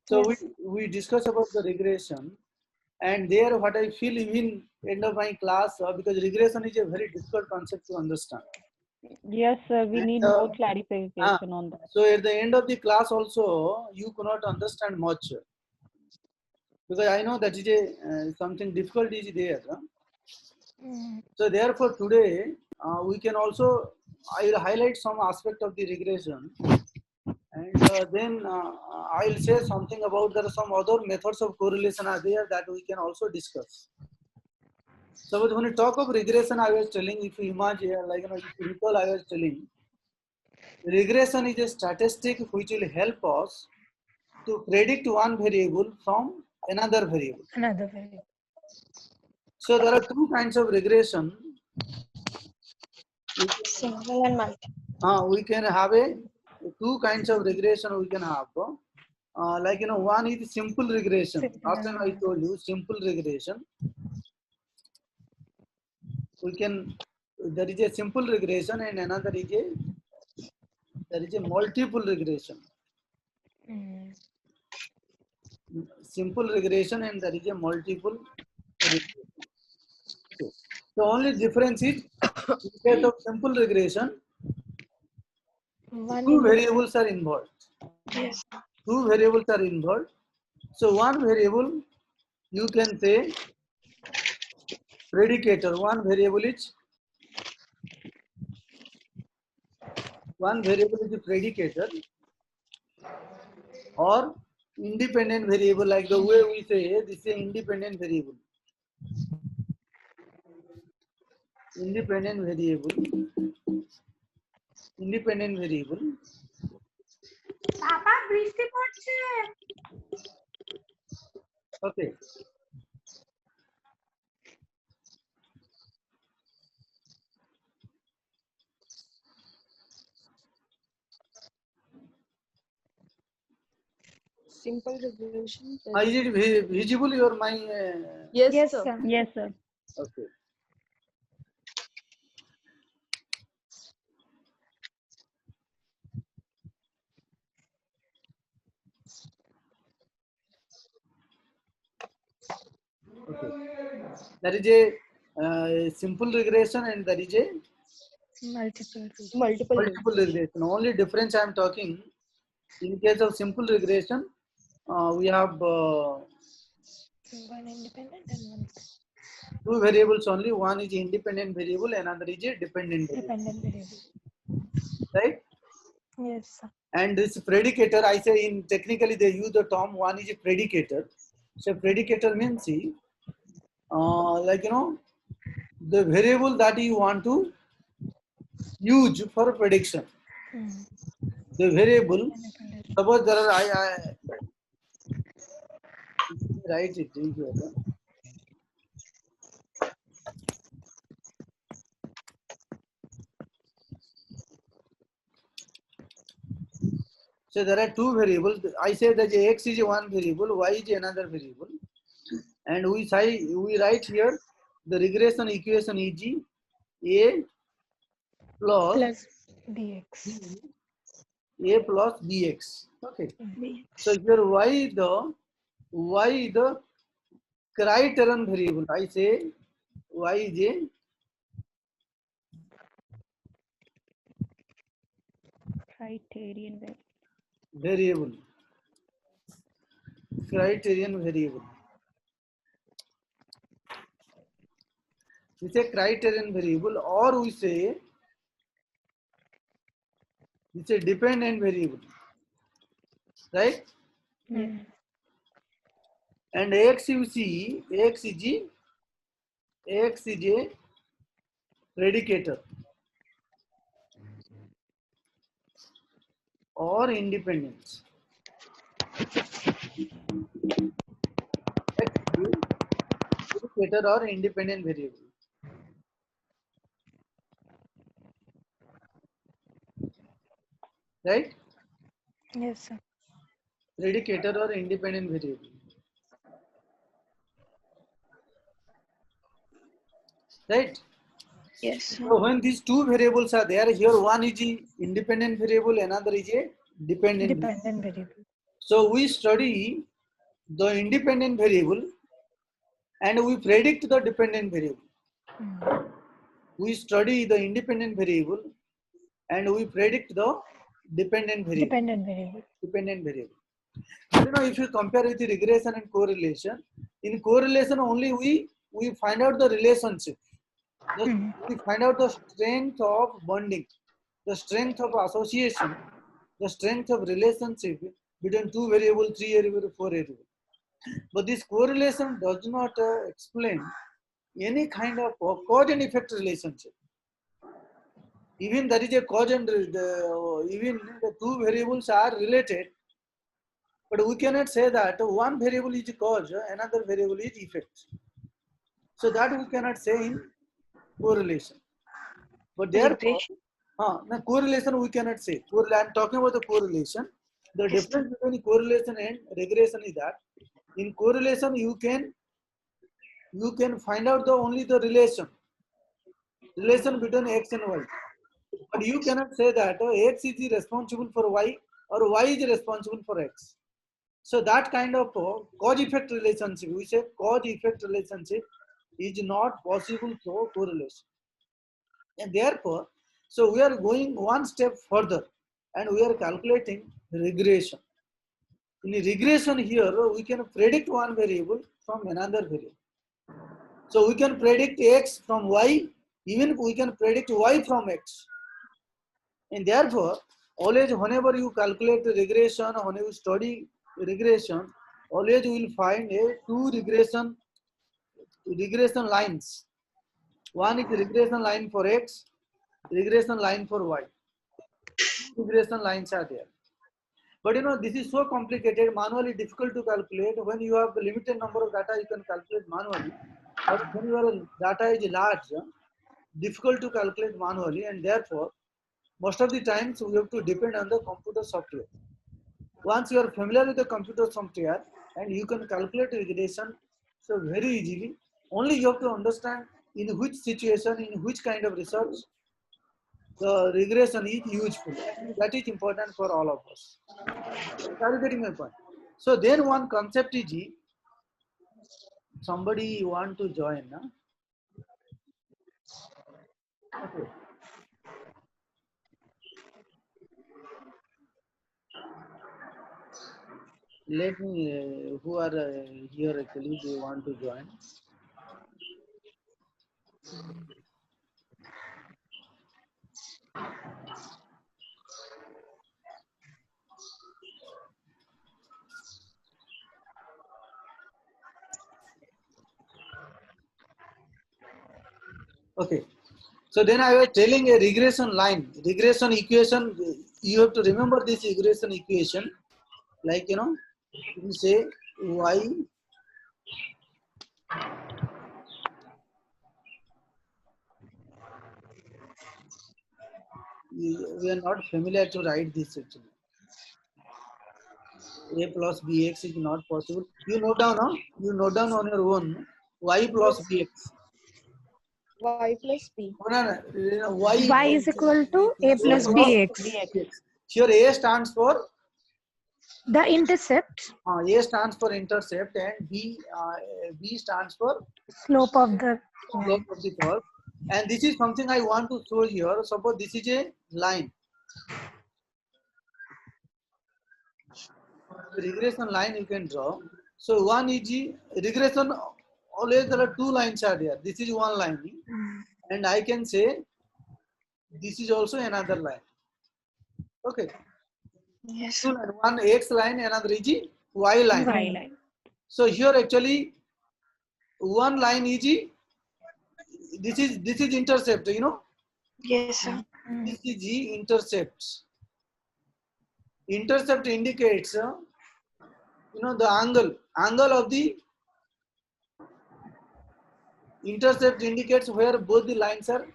So Yes. we discuss about the regression, and there what I feel even end of my class, because regression is a very difficult concept to understand. Yes, sir. We need And, more clarification on that. so at the end of the class also you cannot understand much, because I know that is a something difficult is there. So therefore today we can also, I will highlight some aspect of the regression, and then I will say something about there are some other methods of correlation are there that we can also discuss. So when we talk of regression, I was telling, if you imagine, like if you recall, I was telling, regression is a statistic which will help us to predict one variable from another variable. Another variable. So there are two kinds of regression. Single and multiple. We can have a two kinds of regression we can have. Like one is simple regression. Simple Last time I and told you simple regression. We can, there is a simple regression and another is a, there is a multiple regression. Simple regression and there is a multiple regression. Okay. The only difference is in case of simple regression, two variables are involved. Yes. Two variables are involved. So one variable you can say predicator. One variable is the predicator, or independent variable, like the way we say this is an independent variable. Independent variable. Independent variable. Papa, বৃষ্টি পড়ছে। Okay. Simple regression. Is it visible your my? Yes, Yes, sir. sir. Yes, sir. Okay. Okay. That is a simple regression and that is a Multiple regression. Only difference I am talking, in case of simple regression, we have One independent and one two variables only. One is independent variable, another is a dependent variable. dependent variable. Right? Yes, sir. And this predicator, I say in technically they use the term, one is a predicator. So predicator means, see, like the variable that you want to use for prediction. The variable, suppose there are, I write it here. So there are two variables. I say that x is one variable, y is another variable, and we write here the regression equation is a plus bx. A plus bx. Okay. So here y the criterion variable. I say y is a Criterion variable. Criterion variable. We say criterion variable, or we say it's a dependent variable, right? And x you see, x is a predicator or independence. X is predicator or independent variable. Right? Yes, sir. Predicator or independent variable. Right? Yes. So when these two variables are there, here one is a independent variable, another is a dependent variable. Variable. So we study the independent variable and we predict the dependent variable. We study the independent variable and we predict the dependent variable. Dependent variable. Dependent variable. You know, if you compare with the regression and correlation, in correlation only we find out the relationship. We find out the strength of bonding, the strength of association, the strength of relationship between two variables, three variables, four variables. But this correlation does not explain any kind of cause and effect relationship. Even there is a cause and even the two variables are related, but we cannot say that one variable is cause, another variable is effect. So that we cannot say in correlation. But therefore, now correlation we cannot say. I'm talking about the correlation. The difference between correlation and regression is that in correlation you can find out only the relation between x and y. But you cannot say that x is responsible for y or y is responsible for x. So that kind of cause-effect relationship, we say cause-effect relationship is not possible for correlation. And therefore, so we are going one step further and we are calculating regression. In regression here, we can predict one variable from another variable. So we can predict x from y, even we can predict y from x. And therefore, always whenever you calculate the regression, whenever you study regression, always you will find two regression lines. One is regression line for x, regression line for y. Regression lines are there. But you know, this is so complicated, manually difficult to calculate. When you have a limited number of data, you can calculate manually. But when your data is large, difficult to calculate manually, and therefore, most of the times we have to depend on the computer software. Once you are familiar with the computer software and you can calculate regression so very easily, only you have to understand in which situation, in which kind of research the regression is useful. That is important for all of us. Are you getting my point? So then one concept is somebody want to join. Huh? Okay. Let me, who are here actually, they want to join. Okay. So then I was telling a regression line, regression equation. You have to remember this regression equation. Like, you know, we say y we are not familiar to write this actually. A plus bx is not possible. You note down, huh? You note down on your own. Y plus bx. Y plus B. No, no, Y is equal to a plus bx. Here A stands for The intercept. A stands for intercept and B stands for Slope of the slope of the curve. And this is something I want to show here. Suppose this is a line. Regression line you can draw. So one is regression. Always there are two lines are there. This is one line, and I can say this is also another line. Okay. Yes. Two line, one x line, another is y line. Y line. So here actually one line is this is intercept. You know. Yes, sir. This is intercepts. Intercept indicates you know the angle of the intercept indicates where both the lines are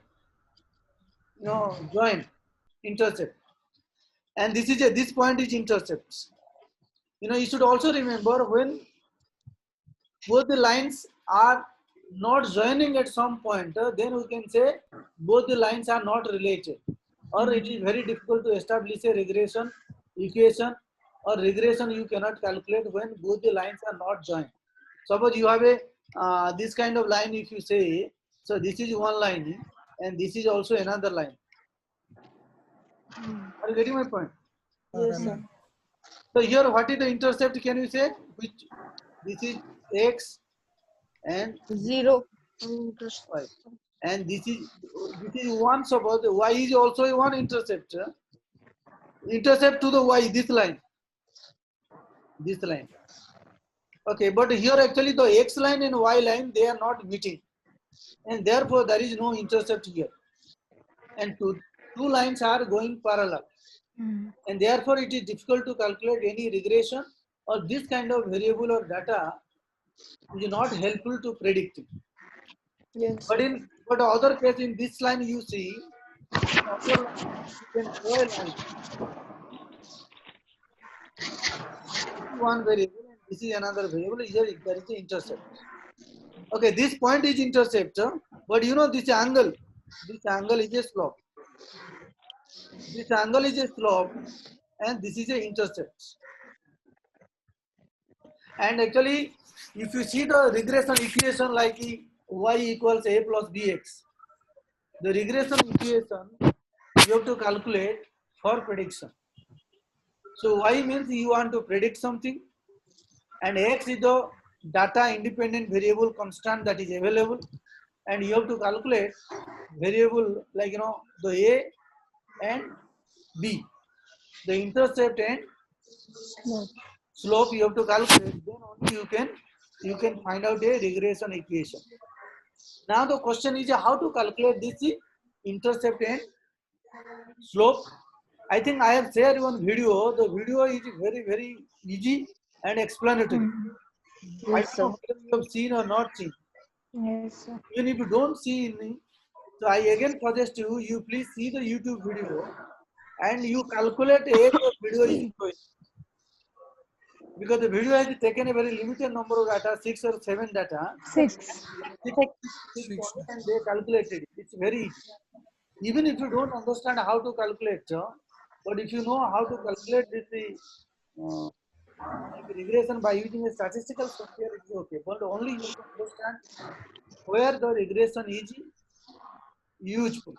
joined. Intercept, and this point is intercepts. You should also remember when both the lines are not joining at some point, then we can say both the lines are not related, or it is very difficult to establish a regression equation or regression you cannot calculate when both the lines are not joined. Suppose you have a this kind of line. If you say, so this is one line and this is also another line. Are you getting my point? Yes, sir. So here, what is the intercept? Can you say which? This is x and 0. y, and this is one. Suppose y is also a one intercept. Intercept to the y, this line. Okay, but here actually the x line and y line, they are not meeting, and therefore there is no intercept here, and two lines are going parallel, and therefore it is difficult to calculate any regression, or this kind of variable or data is not helpful to predict. Yes, But sir. in other case, in this line you see, in other line you can draw a line. This is one variable and this is another variable. Here there is an intercept. Okay, this point is intercept, but you know this angle is a slope. This angle is a slope, and this is a intercept. And actually, if you see the regression equation like y equals a plus bx, the regression equation you have to calculate for prediction. So y means you want to predict something, and x is the data independent variable constant that is available, and you have to calculate variable like the a and b, the intercept and slope you have to calculate. Then only you can find out a regression equation. Now the question is how to calculate this intercept and slope. I think I have shared one video. The video is very easy and explanatory. I Yes, don't know sir. whether you have seen or not seen. Yes, sir. Even if you don't see in, so I again suggest you please see the YouTube video and you calculate as the video is showing. Because the video has taken a very limited number of data, 6 or 7 data. 6. Six points, and they calculated it. It's very easy. Even if you don't understand how to calculate, but if you know how to calculate this like regression by using a statistical software, it is okay. But only you have to understand where the regression is useful.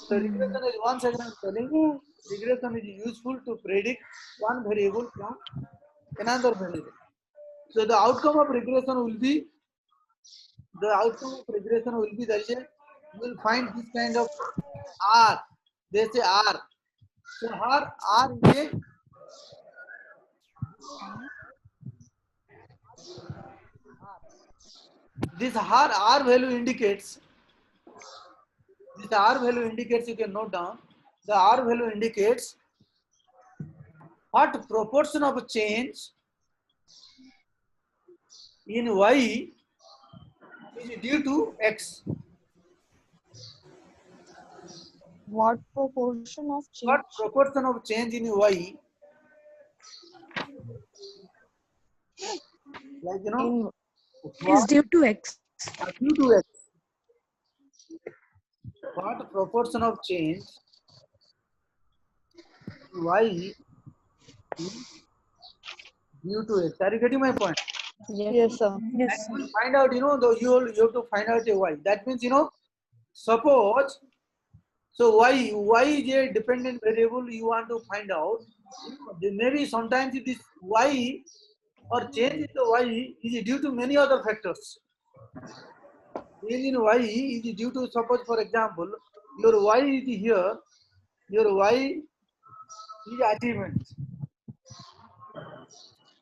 So regression is one second I'm telling you, regression is useful to predict one variable from another variable. So the outcome of regression will be there is a, you will find this kind of R. They say R. So R is a this R value indicates, this R value indicates, you can note down, the R value indicates what proportion of change in Y is due to X. What proportion of What change? proportion of change in Y, like In Is what due to X. due to X. What proportion of change in Y is due to X. Are you getting my point? yes, sir. Yes, And sir. you will find out, you have to find out a Y. That means, suppose, so Y is a dependent variable you want to find out. Maybe sometimes this Y or change in the Y is due to many other factors. Change in Y is due to, suppose for example, your Y is here, your Y is achievement.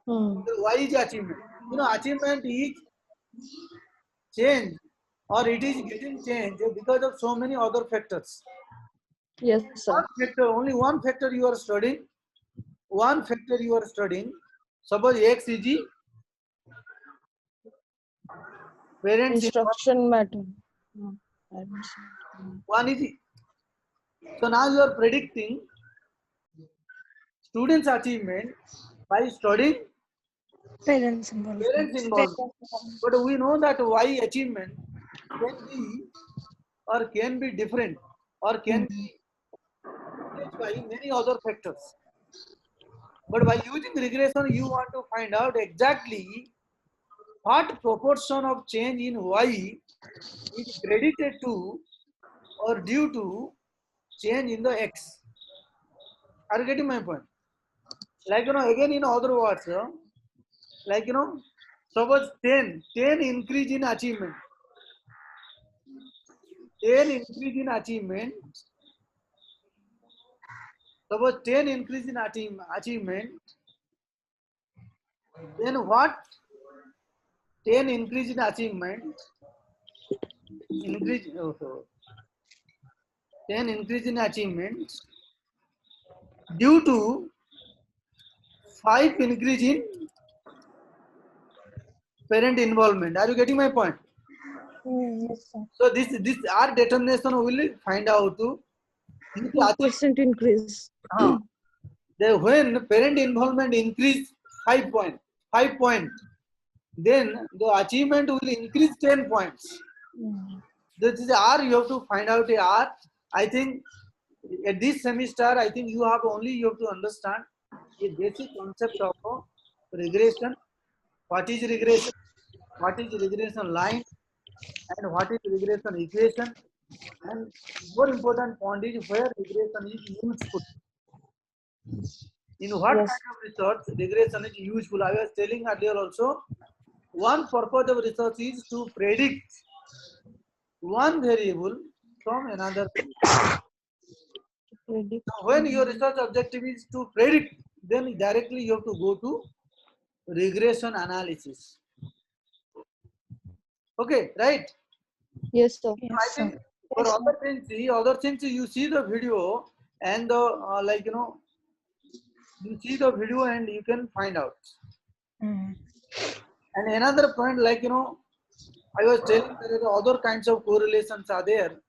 Your Y is achievement. Achievement is change, or it is getting changed because of so many other factors. Yes, sir. Only one factor you are studying. One factor you are studying. Suppose X is the parents in Instruction matter. one is the. So now you are predicting students' achievement by studying Parents involvement. parents involvement. But we know that Y achievement can be or can be different or can be influenced by many other factors. But by using regression, you want to find out exactly what proportion of change in y is credited to or due to change in the x. Are you getting my point? Like, again in other words, like, suppose 10 increase in achievement. 10 increase in achievement. Suppose 10 increase in achievement. Then what? 10 increase in achievement. Increase. Oh, 10 increase in achievement due to 5 increase in parent involvement. Are you getting my point? Yes, sir. So this our determination will find out to 2% increase. when parent involvement increase 5 point, then the achievement will increase 10 points. This is R. You have to find out a R. I think at this semester, I think you have to understand the basic concept of regression. What is regression? What is regression line? And what is regression equation? And more important point is where regression is useful. In what Yes. kind of research regression is useful? I was telling earlier also, one purpose of research is to predict one variable from another variable. Predict. Now, when your research objective is to predict, then directly you have to go to regression analysis. Okay, right? Yes, sir. So I think for other things, you see the video and the you see the video and you can find out. And another point, I was telling there are other kinds of correlations are there.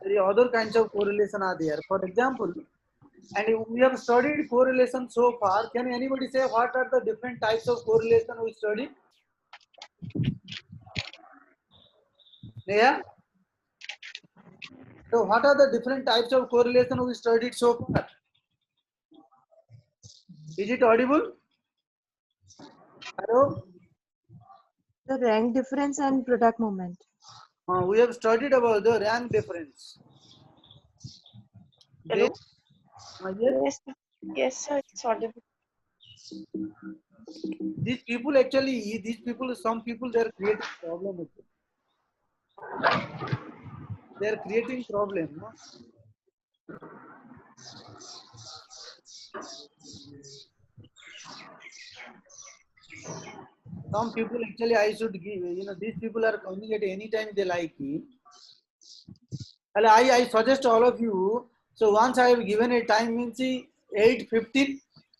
There are other kinds of correlation are there. For example, and we have studied correlation so far. Can anybody say what are the different types of correlation we studied? Yeah. So what are the different types of correlation we studied so far? Is it audible? Hello? The rank difference and product moment. We have studied about the rank difference. Hello? Yes. Yes, sir, it's audible. These people, some people, they are creating problem with it. They are creating problem. No? Some people actually I should give, these people are coming at any time they like. I suggest all of you, so once I have given a time means 8:15,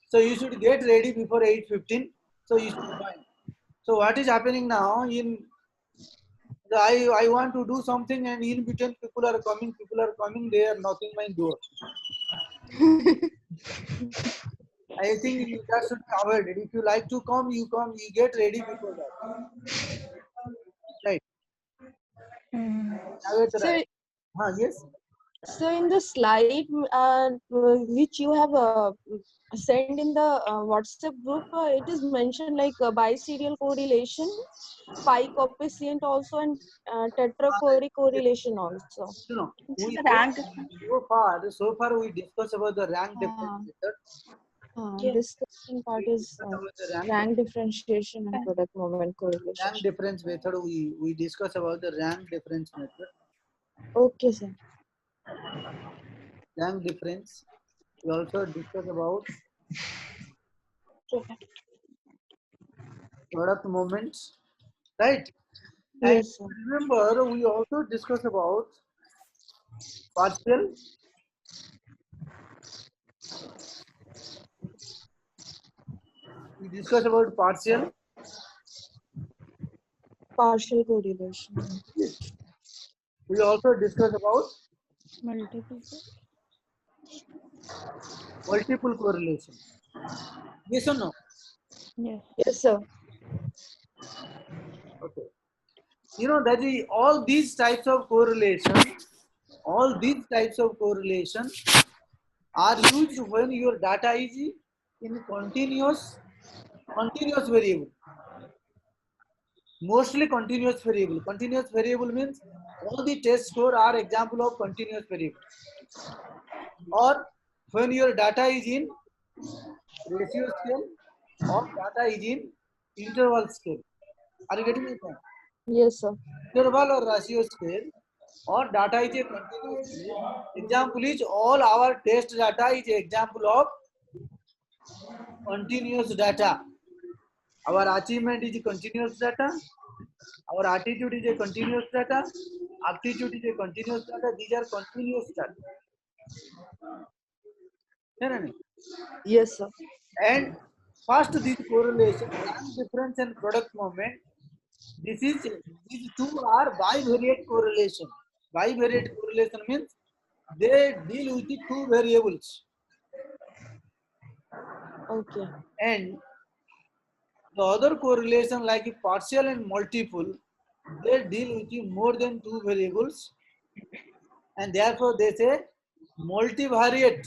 so you should get ready before 8:15, so you should join. So what is happening now I want to do something and in between people are coming, they are knocking my door. I think that should be avoided. If you like to come, you get ready before that. Right. So, Yes. so in the slide which you have sent in the WhatsApp group, it is mentioned like biserial correlation, pi coefficient also, and tetrachoric correlation also. We rank so far we discussed about the rank difference method. This second part is About the rank differentiation and product moment correlation. rank difference method. We discussed about the rank difference method. Okay, sir. Rank difference. We also discussed about product moments, right? Yes, sir. And remember, we also discussed about partial. We discussed about partial. Partial correlation. We also discussed about multiple correlation. Yes or no? Yes. Yes, sir. Okay. That is all these types of correlation are used when your data is in continuous variable. Mostly continuous variable. Continuous variable means all the test score are example of continuous variable. Or when your data is in ratio scale or data is in interval scale. Are you getting my point? Yes, sir. Interval or ratio scale or data is a continuous scale. Example is all our test data is an example of continuous data. Our achievement is a continuous data. Our attitude is a continuous data. Aptitude is a continuous data. These are continuous data. Yes, sir. And first, this correlation, rank difference and product movement. These two are bivariate correlation. Bivariate correlation means they deal with the two variables. Okay. And the other correlation like partial and multiple, they deal with the more than two variables, and therefore they say multivariate.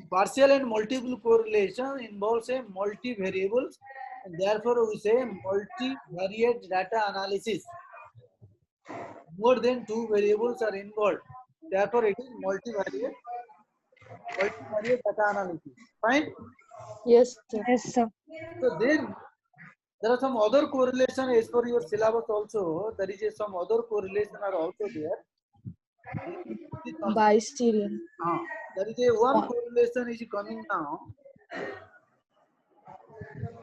Partial and multiple correlation involves a multivariables, and therefore we say multivariate data analysis. More than two variables are involved. Therefore, it is multivariate data analysis. Fine. Yes, sir. Yes, sir. So then there are some other correlation as per your syllabus also. There is some other correlation are also there. Biserial. There is a one correlation is coming now.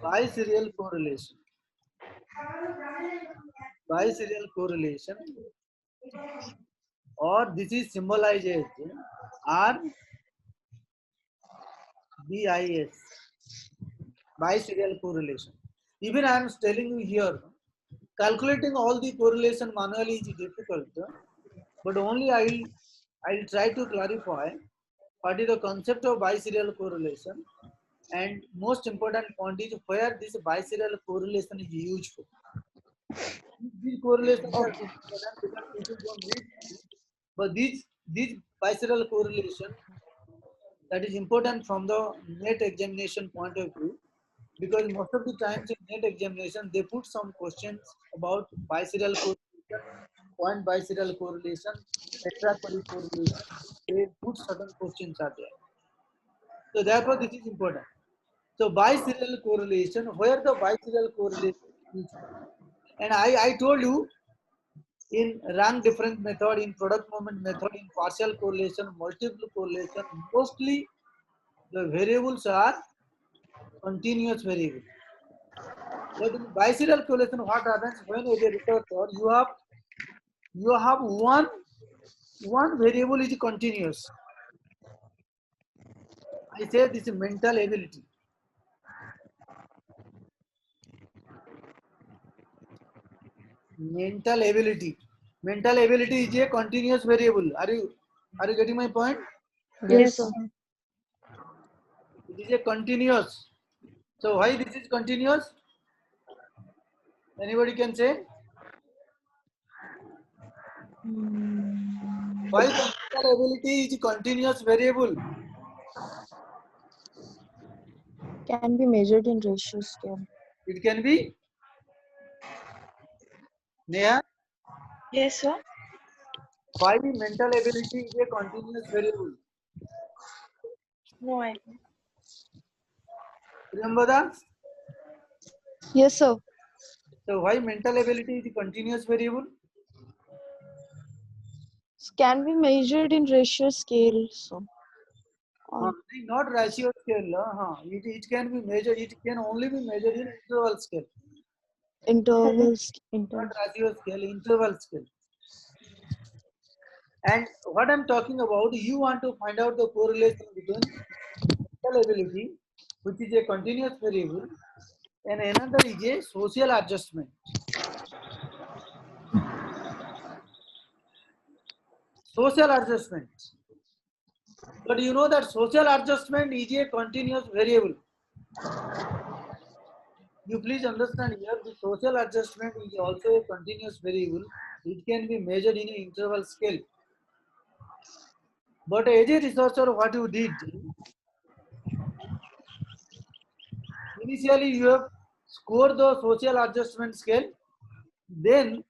Biserial correlation. Biserial correlation, or this is symbolized as RBIS, biserial correlation. Even I am telling you here, calculating all the correlation manually is difficult, but only I'll try to clarify what is the concept of biserial correlation, and most important point is where this biserial correlation is useful. These correlations are important because people don't read, but these biserial correlation that is important from the net examination point of view, because most of the times in net examination they put some questions about biserial correlation, point biserial correlation, tetrapody correlation. They put certain questions are there. So therefore this is important. So biserial correlation, where the biserial correlation is useful. And I told you in rank difference method, in product movement method, in partial correlation, multiple correlation, mostly the variables are continuous variable. But in biserial correlation, what happens when as a researcher you have one variable is continuous. I say this is mental ability. Mental ability. Mental ability is a continuous variable. Are you getting my point? Yes, sir. It is a continuous. So why this is continuous? Anybody can say? Why the mental ability is a continuous variable? Can be measured in ratio scale. It can be. Neha, Yes, sir. why mental ability is a continuous variable? No idea. Remember that? Yes, sir. So why mental ability is a continuous variable? Can be measured in ratio scale. So, Not ratio scale. It can be measured. It can only be measured in interval scale. intervals. Not ratio scale, interval scale. And what I'm talking about, you want to find out the correlation between mental ability, which is a continuous variable, and another is a social adjustment. Social adjustment. But you know that social adjustment is a continuous variable. You please understand here, the social adjustment is also a continuous variable. It can be measured in an interval scale. But as a researcher, what you did, initially you have scored the social adjustment scale. Then,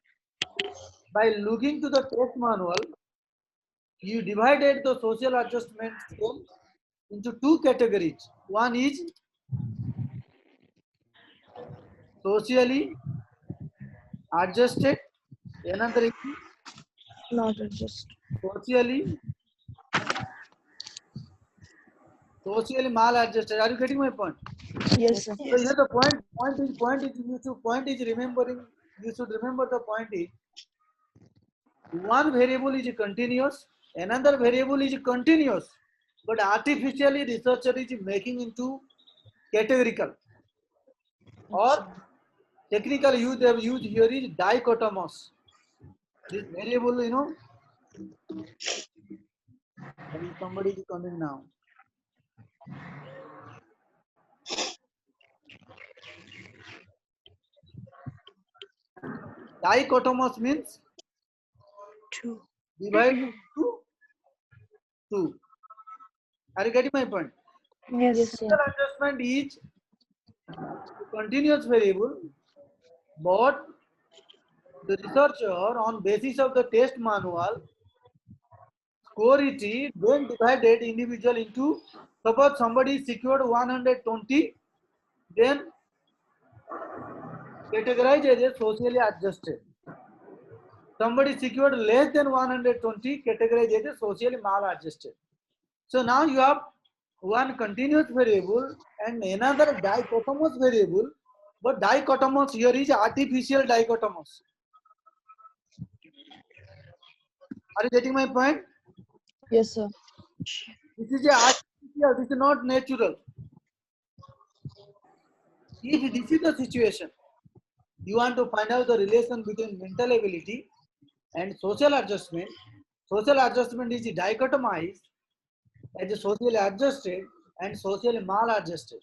by looking to the test manual, you divided the social adjustment scale into two categories. One is socially adjusted, another is Not adjust. socially maladjusted. Are you getting my point? Yes, sir. So here the point is remembering. You should remember the point is one variable is continuous, another variable is continuous, but artificially researcher is making into categorical, or technical use they have used here is dichotomous. This variable, somebody is coming now. Dichotomous means Two. divide into two. Are you getting my point? Yes. Yes, Sir. sir. Social adjustment is continuous variable, but the researcher on basis of the test manual score it, then divided individual into, suppose somebody secured 120, then categorized as a socially adjusted. Somebody secured less than 120, categorized as a socially maladjusted. So now you have one continuous variable and another dichotomous variable, but dichotomous here is artificial dichotomous. Are you getting my point? Yes, sir. This is a artificial, this is not natural. If this is the situation, you want to find out the relation between mental ability and social adjustment. Social adjustment is dichotomized as a socially adjusted and socially maladjusted.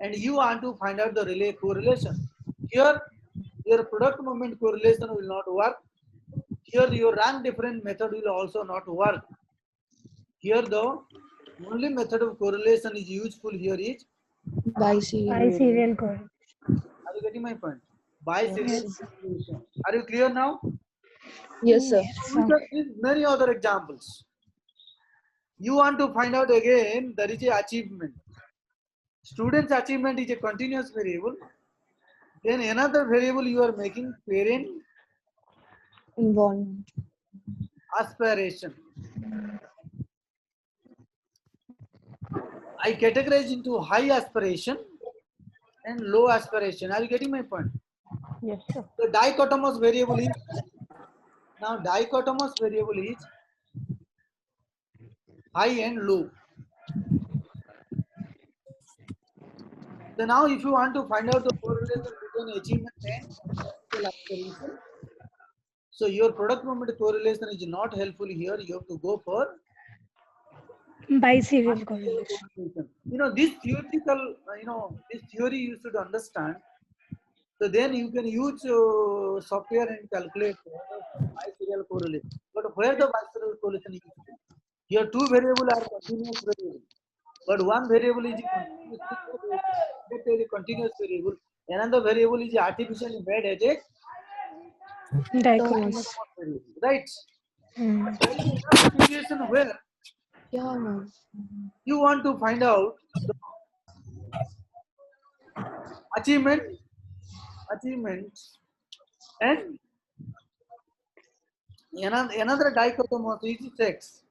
And you want to find out the correlation. Here, your product movement correlation will not work. Here, your rank difference method will also not work. Here, the only method of correlation is useful here is Biserial correlation. Are you getting my point? Biserial Yes. correlation. Are you clear now? Yes, sir. Yes. We can give many other examples. You want to find out again, there is a achievement. Student's achievement is a continuous variable. Then another variable you are making parent Involvement. aspiration. I categorize into high aspiration and low aspiration. Are you getting my point? Yes, sir. The dichotomous variable is high and low. So now if you want to find out the correlation between achievement and social aspiration, so your product movement correlation is not helpful here. You have to go for Biserial correlation. This theoretical, this theory you should understand. So then you can use software and calculate biserial correlation. But where the biserial correlation is useful? Here two variables are continuous variable, but one variable is a continuous variable. Another variable is artificially made as a Dichotomous. variable, right? Hmm. There is another situation where Yeah, ma'am. you want to find out the achievements and another dichotomous is sex,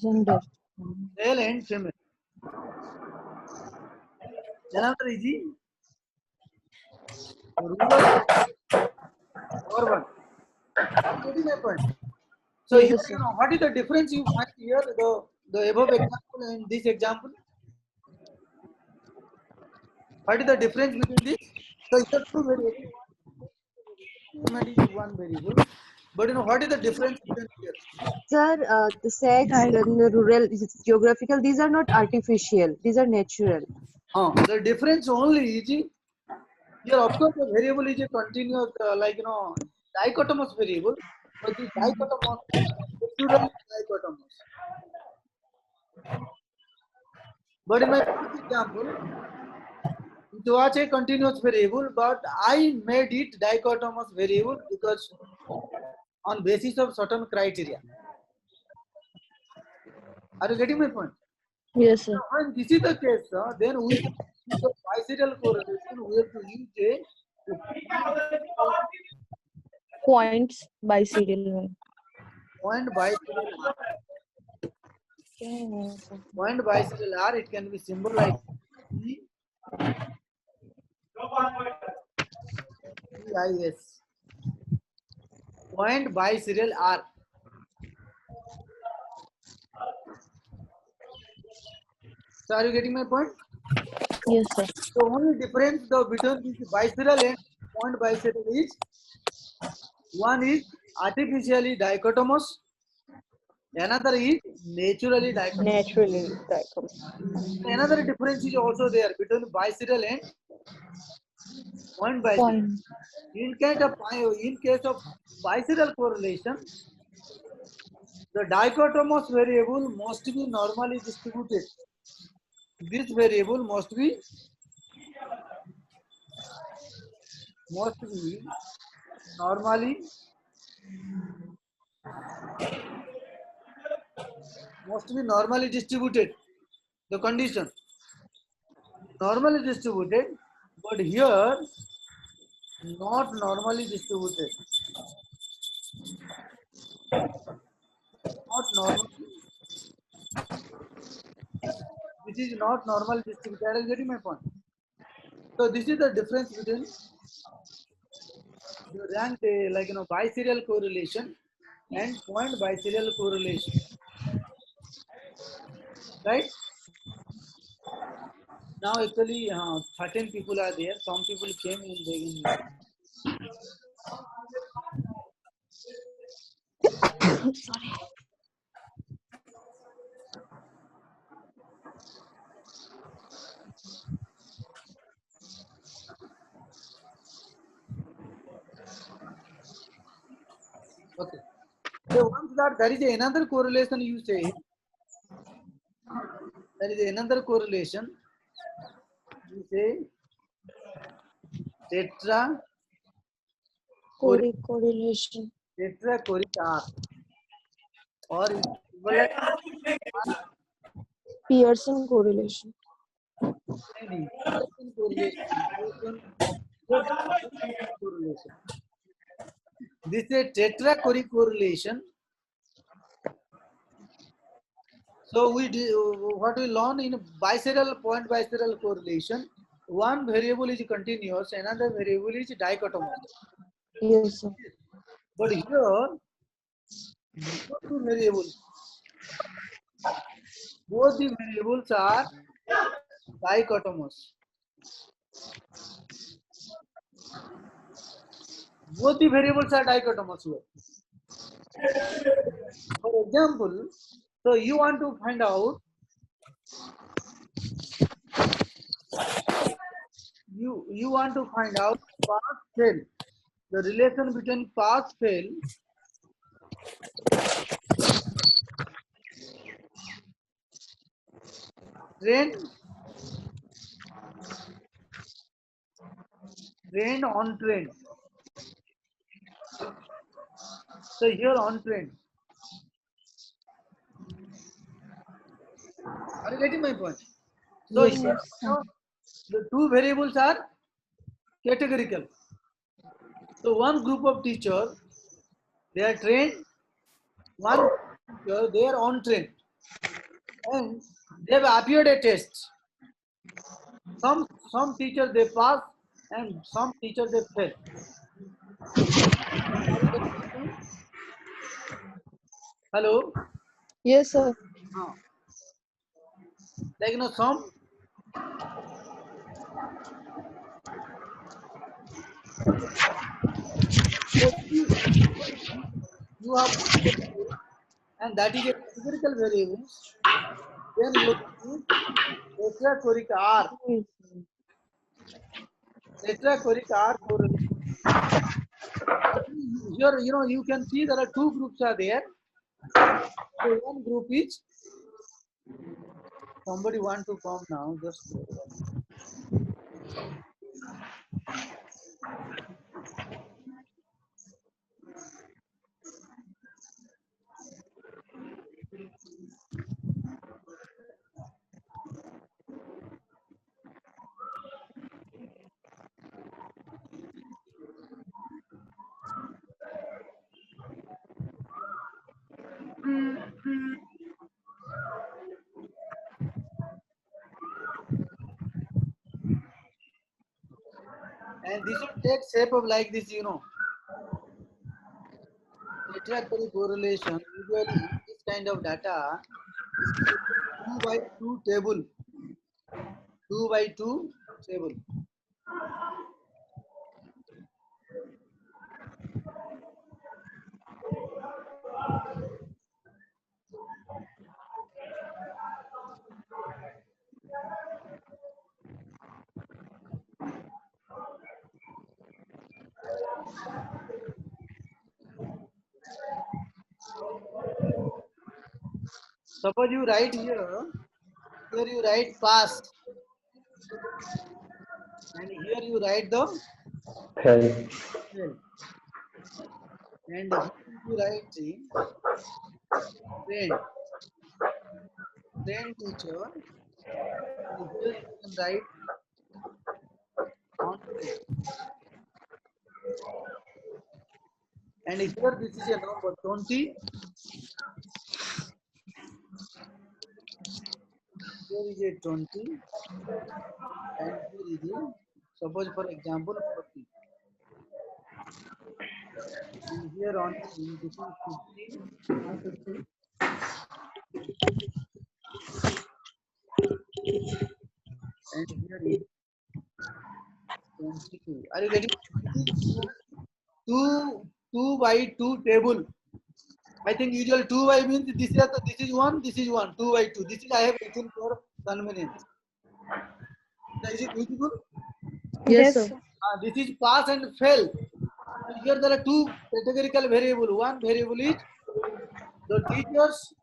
Gender. male and female. Another is rural urban. I'm getting my point. So Yes, here, sir. what is the difference you find here, the above example and this example? What is the difference between this? So here two variables, one is one variable, but what is the difference between here? Sir, the sex, Dichotomous. then the rural, geographical, these are not artificial. These are natural. The difference only is here, of course, the variable is a continuous, dichotomous variable, but this dichotomous naturally dichotomous. But in my first example, it was a continuous variable, but I made it dichotomous variable because on basis of certain criteria. Are you getting my point? Yes, sir. When this is the case, then we have to use the biserial correlation. We have to use a Points by serial one. point biserial R. Point biserial R, it can be symbolized E, EIS. Point biserial R. So are you getting my point? Yes, sir. The only difference between this biserial and point biserial is one is artificially dichotomous, another is naturally dichotomous. Naturally dichotomous. Another difference is also there between biserial and point biserial. Point. In case of biserial correlation, the dichotomous variable must be normally distributed. This variable must be normally distributed. The condition normally distributed, but here not normally distributed. Not normally. This is not normally distributed. I am getting my point. So this is the difference between the rank, biserial correlation and point biserial correlation. Right? Now actually 13 people are there. Some people came in the Sorry. okay. So once that there is another correlation, you say there is another correlation. You say tetra Correlation. tetrachoric R, or equivalent Pearson correlation. correlation. This is a tetrachoric correlation. So we do what we learn in biserial point biserial correlation. One variable is continuous, another variable is dichotomous. Yes, sir. But here, both the variables are dichotomous. Both the variables are dichotomous here. For example, so you want to find out you want to find out pass fail, the relation between pass fail trend on trend. So here on trend. Are you getting my point? So Yes, here, sir. the two variables are categorical. So one group of teachers, they are trained. One teacher, they are on trend, and they have appeared a test. Some teachers they pass, and some teachers they fail. Hello. Yes, sir. Like some. You have, and that is a categorical variable. Then you use tetrachoric R. Tetrachoric R correlation. Here, you can see there are two groups are there. So one group is, somebody want to come now, just and this will take shape of like this, tetracary correlation. Usually this kind of data is 2 by 2 table. 2 by 2 table. Suppose you write here you write pass, and here you write the Fail. fail, and here you write the trained teacher, and here you can write on train. And here this is a number 20. Here is a 20, and here is a, suppose for example 40. And here on this is 50, and here is 22. Are you getting? Two by 2 table. I think usual 2 by means this is 1, this is 1, 2 by 2. This is I have written for convenience. Is it useful? Yes, sir. This is pass and fail. And here there are two categorical variable. One variable is the teachers,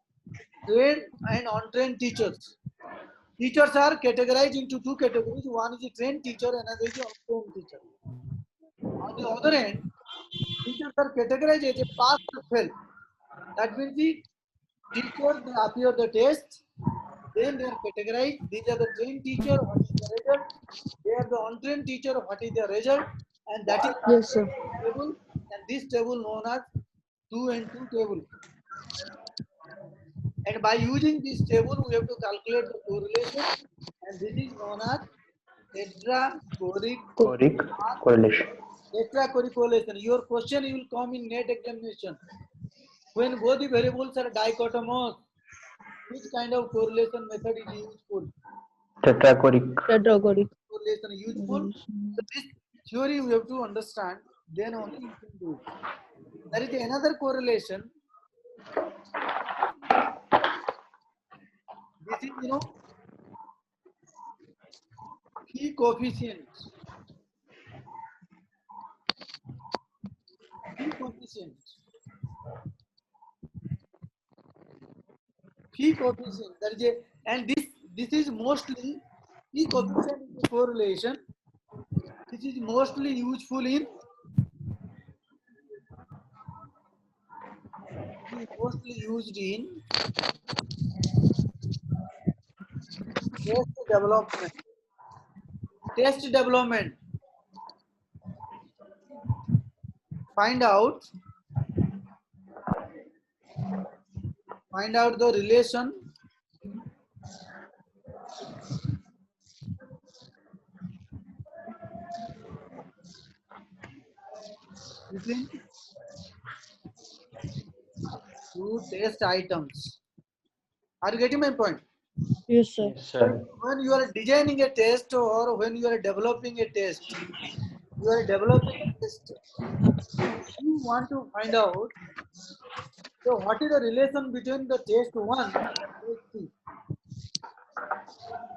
trained and untrained teachers. Teachers are categorized into two categories. One is a trained teacher, another is a untrained teacher. On the other hand, teachers are categorized as a pass or fail. That means the teachers they appear the test, then they are categorized. These are the trained teacher, what is the result? They are the untrained teacher, what is the result? And that is Yes, sir. table, and this table known as 2 and 2 table. And by using this table, we have to calculate the correlation, and this is known as Coric correlation. tetracorrelation. Your question will come in net examination. When both the variables are dichotomous, which kind of correlation method is useful? Tetrachoric. Correlation useful. So this theory we have to understand, then only you can do. There is another correlation. This is phi coefficient. Phi coefficient. Phi coefficient. That is and this is mostly phi coefficient is a correlation. This is mostly useful in used in test development. Test development. Find out the relation between two test items. Are you getting my point? Yes, sir. Yes, sir. When you are designing a test or when you are developing a test, you want to find out, so what is the relation between the test 1 and test 2.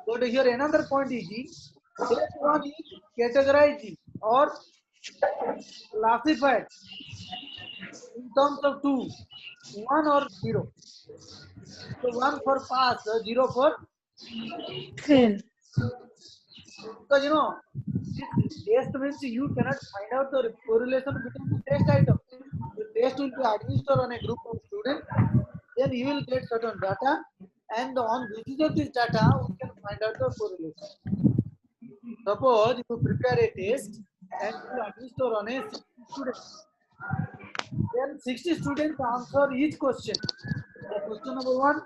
So here another point is test 1 is categorized or classified in terms of 2. 1 or 0. So 1 for pass, 0 for Fail. because this test means you cannot find out the correlation between the test items. The test will be administered on a group of students, then you will get certain data, and on basis of this data, we can find out the correlation. Suppose you prepare a test and you administer on a 60 students. Then 60 students answer each question. The question number 1,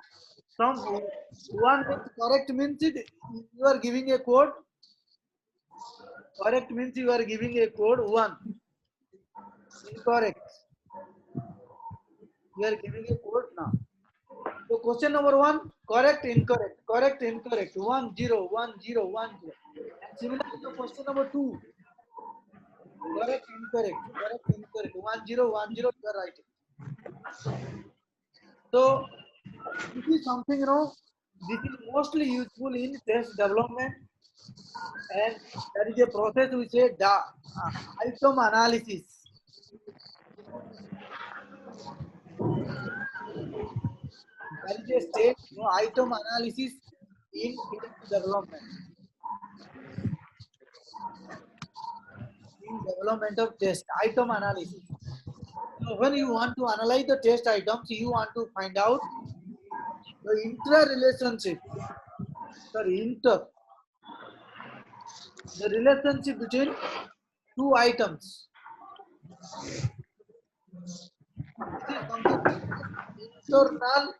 from 1 means correct means you are giving a code. Correct means you are giving a code 1. Incorrect. You are giving a code now. So question number 1, correct, incorrect, correct, incorrect, 1, 0, 1, 0, 1, 0. And similarly to question number 2, correct, incorrect, 1, 0, 1, 0, you are writing. So this is something, this is mostly useful in test development, and there is a process we say item analysis. There is a stage, item analysis in test development. In development of test, item analysis. So when you want to analyze the test items, you want to find out the interrelationship. The relationship between two items. This is something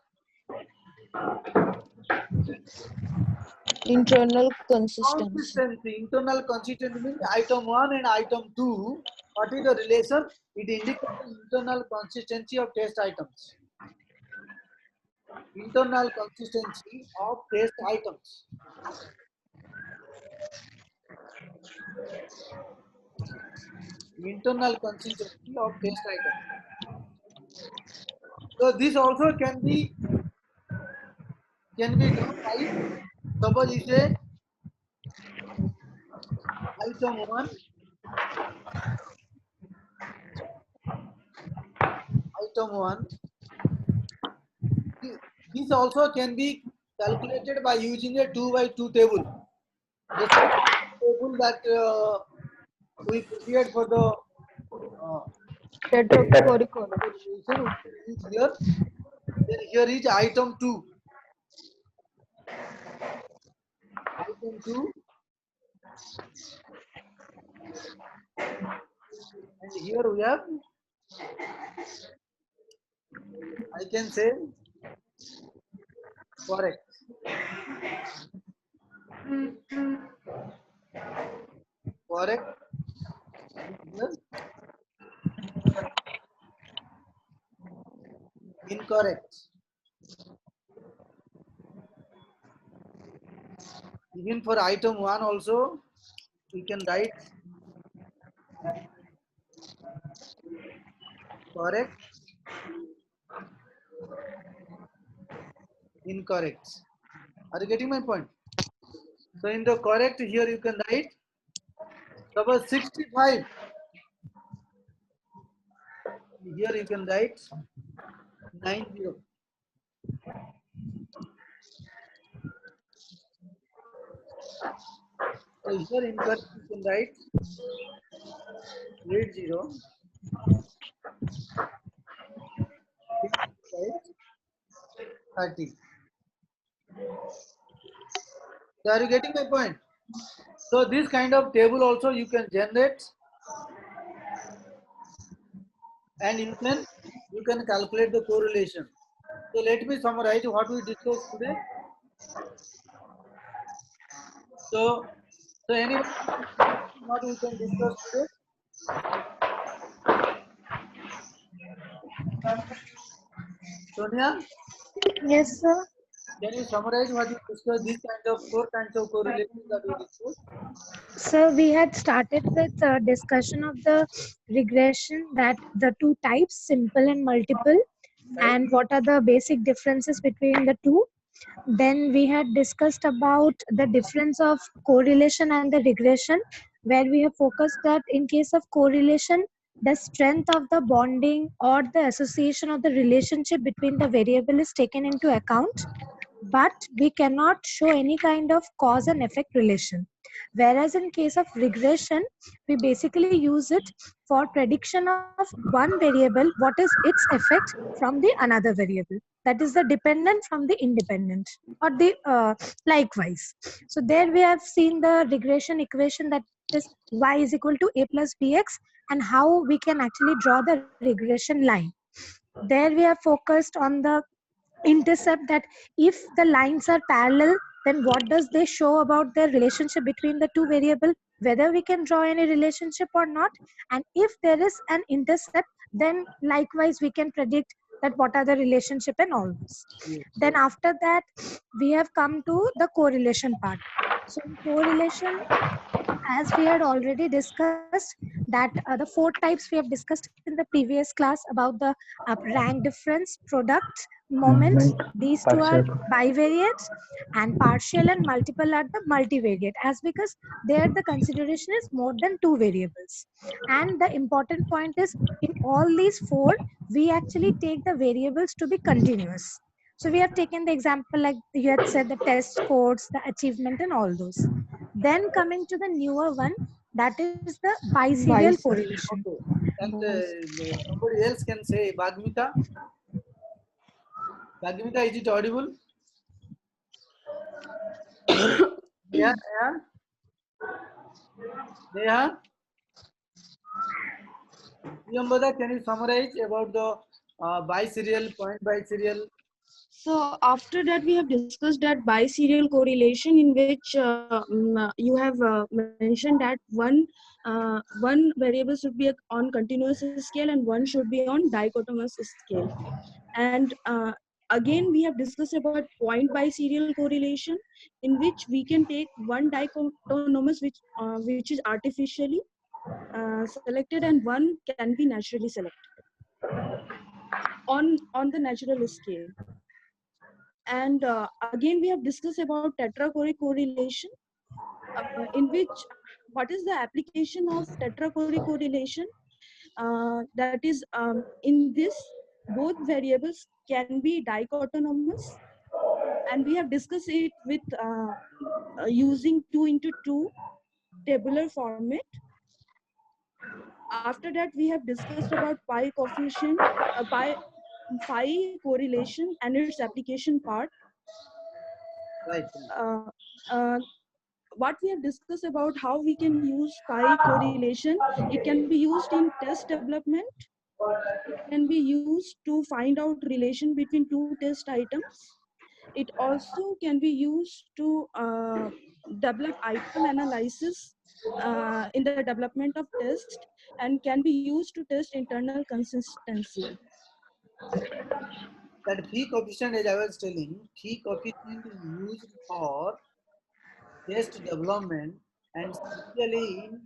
Internal consistency. Internal consistency means item 1 and item 2. What is the relation? It indicates the internal consistency of test items. Internal consistency of test items. Internal consistency of test items. So this also can be done by, suppose you say item 1, this also can be calculated by using a 2 by 2 table. The table that we prepared for the Tetrachoric here. Then here is item 2. Item 2. And here we have, I can say, correct. Correct. Here. Incorrect. Even for item 1 also, we can write correct, incorrect. Are you getting my point? So in the correct, here you can write, suppose 65. Here you can write 90. So here incorrect you can write 80. Right? 30. So are you getting my point? So this kind of table also you can generate, and you can calculate the correlation. So let me summarize what we discussed today. So anyone what we can discuss today? Sonia, Yes, sir. can you summarize what we discussed? These kinds of 4 kinds of correlations that we discussed. So we had started with discussion of the regression, that the two types, simple and multiple, and what are the basic differences between the two. Then we had discussed about the difference of correlation and the regression, where we have focused that in case of correlation, the strength of the bonding or the association of the relationship between the variable is taken into account, but we cannot show any kind of cause and effect relation. Whereas in case of regression, we basically use it for prediction of one variable, what is its effect from the another variable. That is the dependent from the independent, or the likewise. So there we have seen the regression equation, that is y is equal to a plus bx, and how we can actually draw the regression line. There we have focused on the intercept, that if the lines are parallel, then what does they show about the relationship between the two variable, whether we can draw any relationship or not. And if there is an intercept, then likewise we can predict that what are the relationship and all this. Yes. Then after that, we have come to the correlation part. So in correlation, as we had already discussed, that the four types we have discussed in the previous class about the rank difference, product, moment. Movement, These two are partial. bivariate, and partial and multiple are the multivariate, as because there the consideration is more than two variables. And the important point is, in all these four, we actually take the variables to be continuous. So we have taken the example like you had said, the test scores, the achievement, and all those. Then coming to the newer one, that is the biserial Bis- correlation. Okay. And somebody else can say Bhagmita. Bhagmita, is it audible? Yeah, yeah. Neha? Priyambada, can you summarize about the biserial, point biserial? So after that, we have discussed that biserial correlation, in which you have mentioned that one variable should be on continuous scale and one should be on dichotomous scale. And again, we have discussed about point biserial correlation, in which we can take one dichotomous which is artificially selected, and one can be naturally selected on the natural scale. And again, we have discussed about tetrachoric correlation, in which what is the application of tetrachoric correlation? That is, in this, both variables can be dichotomous, and we have discussed it with using 2 into 2 tabular format. After that, we have discussed about pi coefficient, pi correlation and its application part. Right. uh, uh, what we have discussed about how we can use pi correlation, it can be used in test development, it can be used to find out relation between two test items, it also can be used to develop item analysis in the development of test, and can be used to test internal consistency. That phi coefficient, as I was telling, phi coefficient is used for test development, and especially in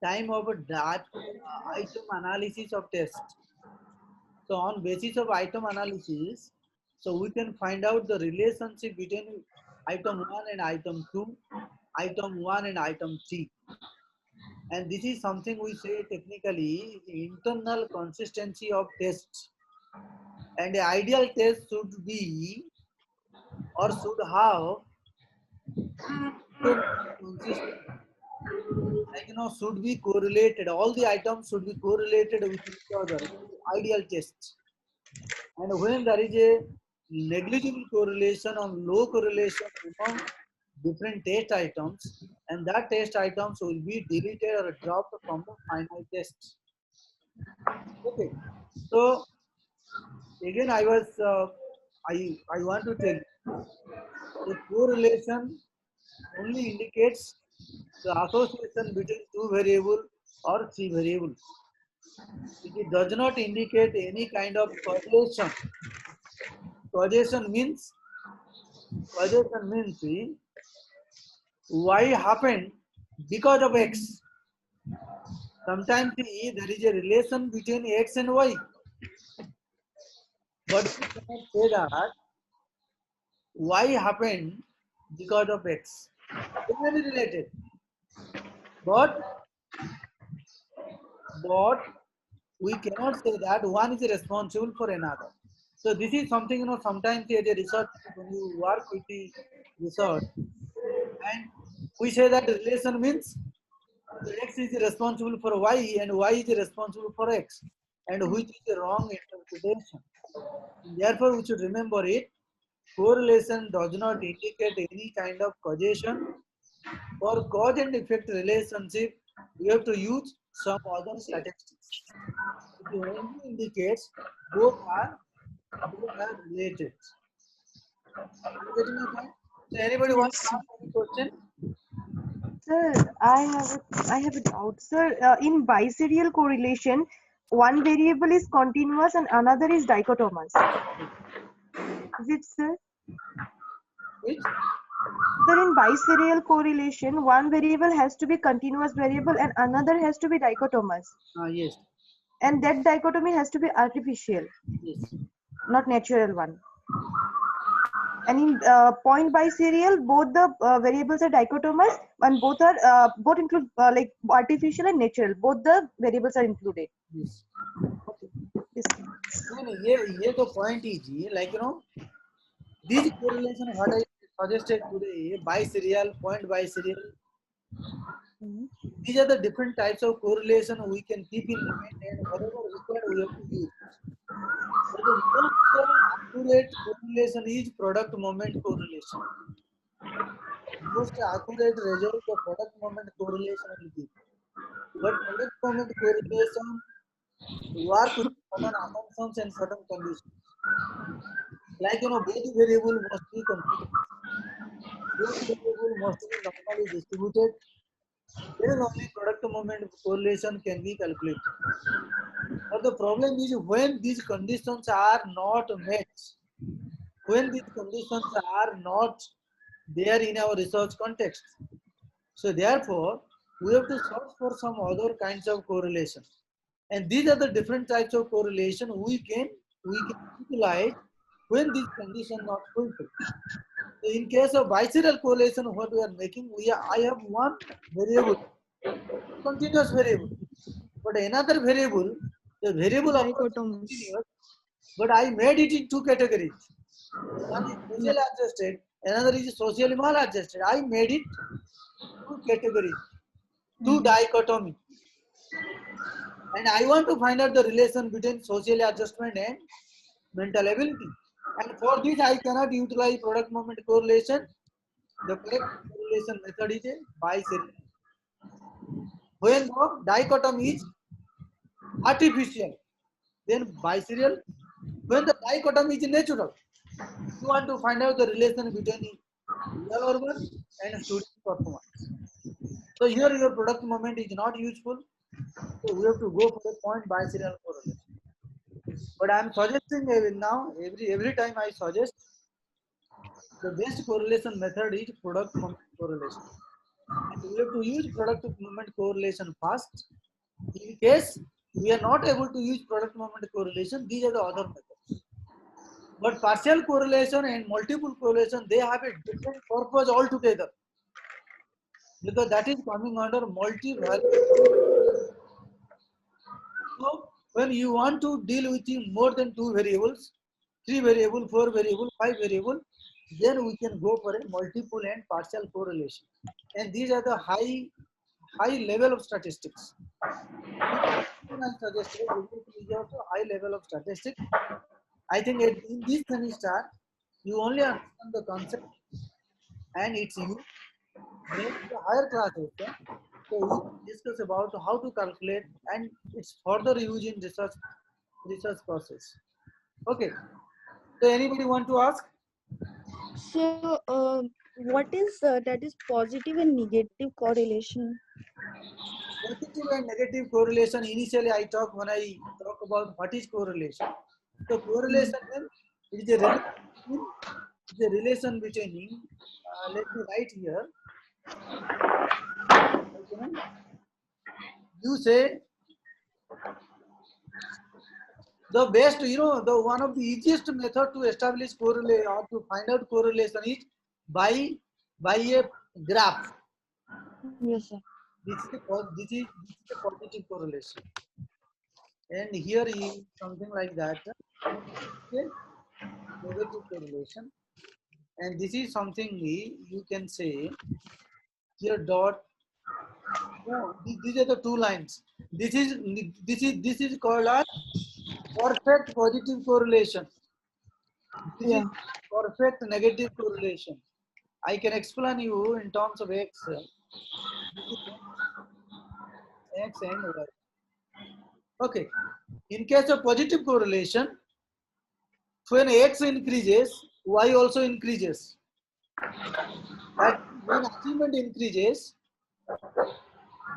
time of a item analysis of test. So on basis of item analysis, so we can find out the relationship between item 1 and item 2, item 1 and item 3. And this is something we say technically internal consistency of tests. And the ideal test should be or should have internal consistency. Like, should be correlated. All the items should be correlated with each other. Ideal test. And when there is a negligible correlation or low correlation among different test items, and that test items will be deleted or dropped from the final test. Okay. So again, I want to tell you, the correlation only indicates the association between two variable or three variables. It does not indicate any kind of causation. Causation means see, Y happened because of X. Sometimes see, there is a relation between X and Y. But we cannot say that Y happened because of X. It may be related. But we cannot say that one is responsible for another. So this is something, sometimes as a research, when you work with the research, and we say that relation means X is responsible for Y and Y is responsible for X, and which is the wrong interpretation. Therefore, we should remember it. Correlation does not indicate any kind of causation. For cause and effect relationship, we have to use some other statistics. It only indicates both are related. Are you getting my point? So anybody wants to Yes. ask any question? Sir, I have a doubt. Sir, in biserial correlation, one variable is continuous and another is dichotomous. Is it, sir? Which? Sir, in biserial correlation, one variable has to be continuous variable and another has to be dichotomous. Yes. And that dichotomy has to be artificial, Yes. not natural one. And in point biserial, both the variables are dichotomous and both include like artificial and natural. Both the variables are included. Yes. Okay. Yes. No, here the point is like these correlation what I suggested today, biserial, point biserial. These are the different types of correlation we can keep in mind, and whatever required we have to use. But the most accurate correlation is product moment correlation. Most accurate result of product moment correlation will be. But product moment correlation work with certain assumptions and certain conditions. Like both variable must be continuous. Both variable must be normally distributed. Then only product moment correlation can be calculated. But the problem is when these conditions are not met, when these conditions are not there in our research context. So therefore, we have to search for some other kinds of correlation. And these are the different types of correlation we can utilize when these conditions not fulfilled. So in case of biserial correlation, what we are making, I have one variable, continuous variable, but another variable, the variable of course is Dichotomous. continuous, but I made it in two categories. One is socially adjusted, another is socially maladjusted. I made it two categories, two dichotomy. And I want to find out the relation between social adjustment and mental ability. And for this, I cannot utilize product moment correlation. The correct correlation method is a biserial. When the dichotomy is artificial, then biserial. When the dichotomy is natural, you want to find out the relation between real urban and student performance. So here your product moment is not useful. So we have to go for a point biserial correlation. But I am suggesting now every time I suggest the best correlation method is product moment correlation. And we have to use product moment correlation first. In case we are not able to use product moment correlation, these are the other methods. But partial correlation and multiple correlation, they have a different purpose altogether. Because that is coming under multi-variable. So when you want to deal with more than two variables, 3 variable, 4 variable, 5 variable, then we can go for a multiple and partial correlation. And these are the high level of statistics. I suggested is also high level of statistics. I think in this semester, you only understand the concept and its use. Maybe the higher class also. So we will discuss about how to calculate and its further use in research process. Okay. So anybody want to ask? So, what is that is positive and negative correlation? Positive and negative correlation. Initially, when I talk about what is correlation. So correlation is a relation between. Let me write here. You say the best, the one of the easiest method to establish correlation or to find out correlation is by a graph. Yes, sir. This is a positive correlation. and here is something like that. Okay, negative correlation, and this is something you can say here dot. No, these are the two lines. This is called as perfect positive correlation. This is Yeah. perfect negative correlation. I can explain you in terms of x. This is x and y. Okay. In case of positive correlation, when x increases, y also increases. That when achievement increases,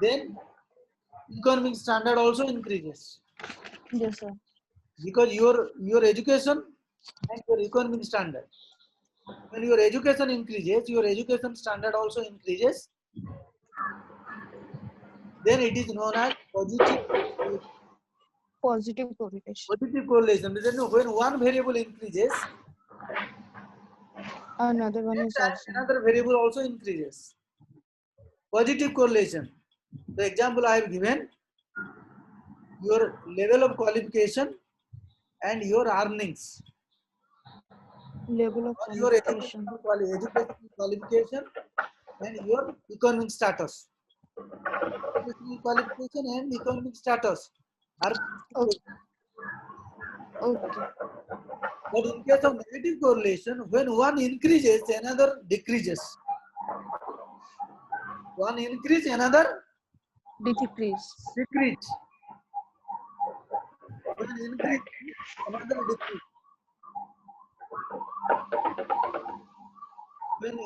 then economic standard also increases. Yes, sir. Because your education and your economic standard. When your education increases, your education standard also increases. Then it is known as positive Positive correlation. positive correlation. When one variable increases, Another one is also. another variable also increases. Positive correlation. The example I have given, your level of qualification and your earnings. Level of Or your qualification. educational qualification and your economic status. Educational qualification and economic status are. Okay. Okay. But in case of negative correlation, when one increases, another decreases. One increase, another Decrease. decrease. When increase, another decrease. When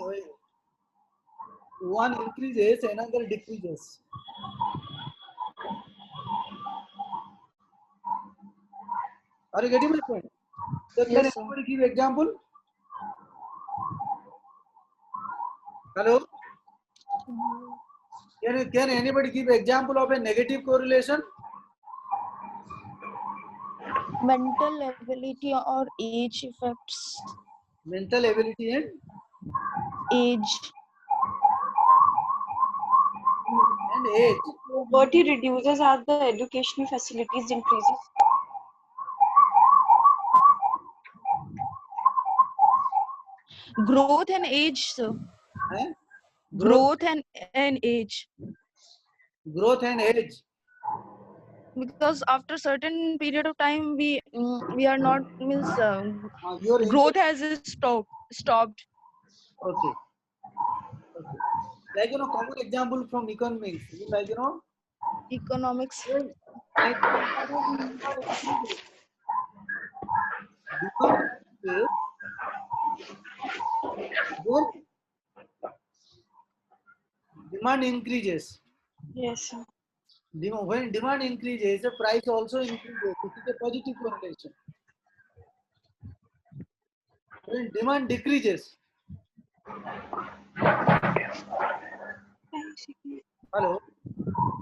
one increases, another decreases. Are you getting my point? So can Yes, sir. anybody give example? Hello? Can anybody give example of a negative correlation? Mental ability or age effects. Mental ability and Age. age. What he reduces are the educational facilities increases. Growth and age, sir. Eh? Growth and age. Growth and age. Because after certain period of time, we are not means Your growth has stopped. okay. Okay. Like common example from economics. Like Economics. when demand increases, then demand increases. Yes, sir. When demand increases, the price also increases. This is a positive correlation. When demand decreases, hello.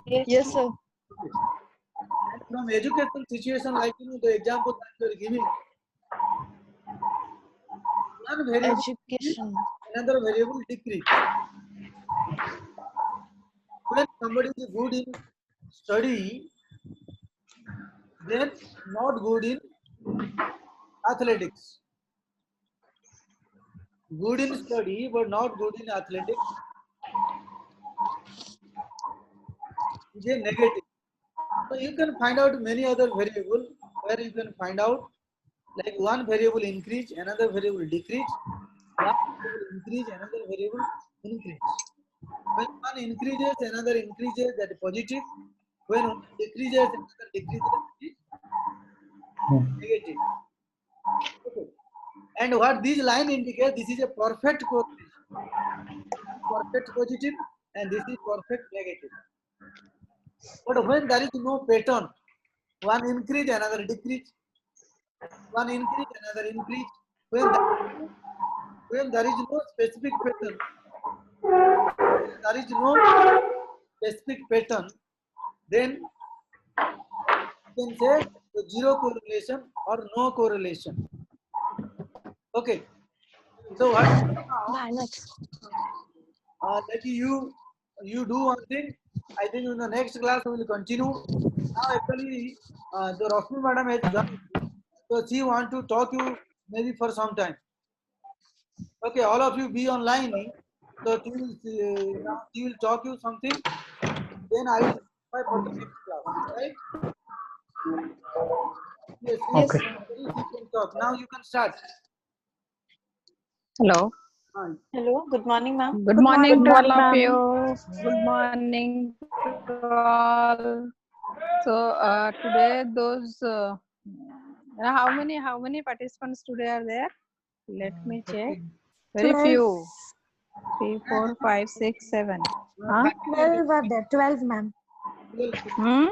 Yes, sir. And from education situation, like the example that you are giving, one variable increase, Education. another variable decrease. When somebody is good in study, then not good in athletics. Good in study, but not good in athletics is a negative. So you can find out many other variables where you can find out like one variable increase, another variable decrease, one variable increase, another variable increase. When one increases, another increases, that is positive. When one decreases, another decreases, that is negative. Okay. And what these line indicate, this is a perfect correlation. Perfect positive and this is perfect negative. But when there is no pattern, one increase, another decrease, one increase, another increase. When there is no specific pattern, there is no specific pattern, then you can say zero correlation or no correlation. Okay. So what now? Like you do one thing, I think in the next class we will continue. Now actually the Rashmi madam has joined, so she want to talk you maybe for some time. Okay, all of you be online. So now she will talk you something. Then I will try for the next class, right? Yes, yes. Okay. You can talk. Now you can start. Hello. Hi. Hello, good morning, ma'am. Good morning to all of you. Good morning to all. So today those how many participants today are there? Let me check. Very 12. few. 3, 4, 5, 6, 7. Huh? 12 are there. 12, ma'am. Hmm?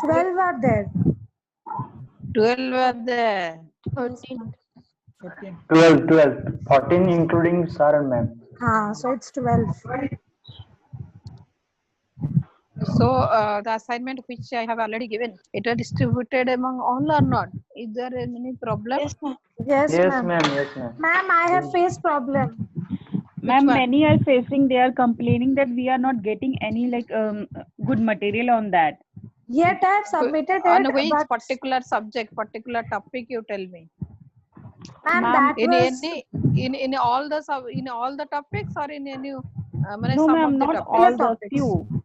12 are there. 12 are there. 13. 12, 14 including sir and ma'am. So it's 12. So the assignment which I have already given, it is distributed among all or not? Is there any problem? Yes, ma'am. Yes, Yes, ma'am. ma'am. Yes, ma'am. Ma'am, I have faced problem. Ma'am, one? many are facing, they are complaining that we are not getting any good material on that. Yet I have submitted On it, which but particular subject, particular topic you tell me? ma'am, Ma'am, that In was any in all the in all the topics or in any no some ma'am, of the not topics? all the topics. few.